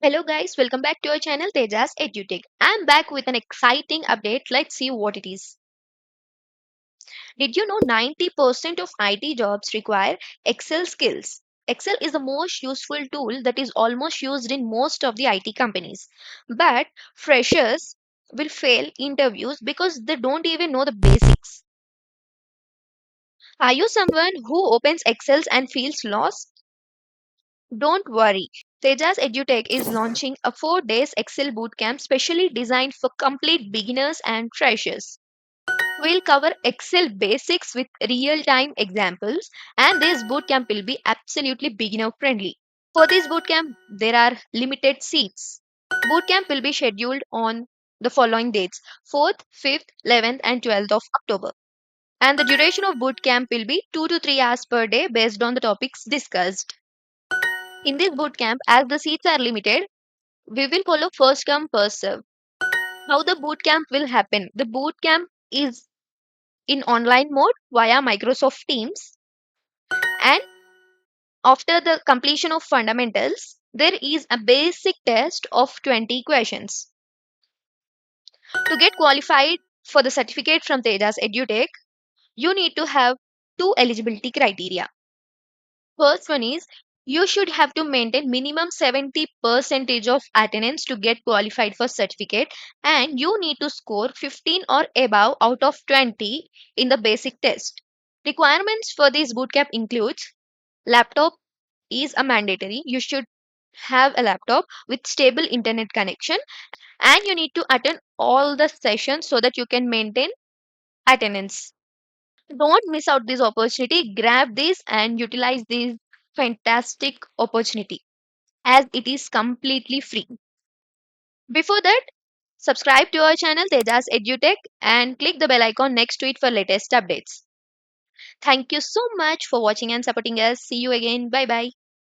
Hello guys, welcome back to our channel Tejas EduTech. I'm back with an exciting update. Let's see what it is. Did you know 90% of IT jobs require Excel skills? Excel is the most useful tool that is almost used in most of the IT companies. But freshers will fail interviews because they don't even know the basics. Are you someone who opens Excels and feels lost? Don't worry. Tejas EduTech is launching a 4 days Excel bootcamp specially designed for complete beginners and freshers. We'll cover Excel basics with real time examples, and this bootcamp will be absolutely beginner friendly. For this bootcamp, there are limited seats. Bootcamp will be scheduled on the following dates: 4th, 5th, 11th, and 12th of October. And the duration of bootcamp will be 2 to 3 hours per day based on the topics discussed. In this bootcamp, as the seats are limited, we will follow first come first serve. How the bootcamp will happen? The bootcamp is in online mode via Microsoft Teams, and after the completion of fundamentals, there is a basic test of 20 questions. To get qualified for the certificate from Tejas EduTech, you need to have two eligibility criteria. First one is you should have to maintain minimum 70 percentage of attendance to get qualified for certificate, and you need to score 15 or above out of 20 in the basic test. Requirements for this bootcamp includes laptop is a mandatory. You should have a laptop with stable internet connection, and you need to attend all the sessions so that you can maintain attendance. Don't miss out this opportunity. Grab this and utilize this fantastic opportunity as it is completely free. Before that, subscribe to our channel Tejas EduTech and click the bell icon next to it for latest updates. Thank you so much for watching and supporting us. See you again. Bye bye.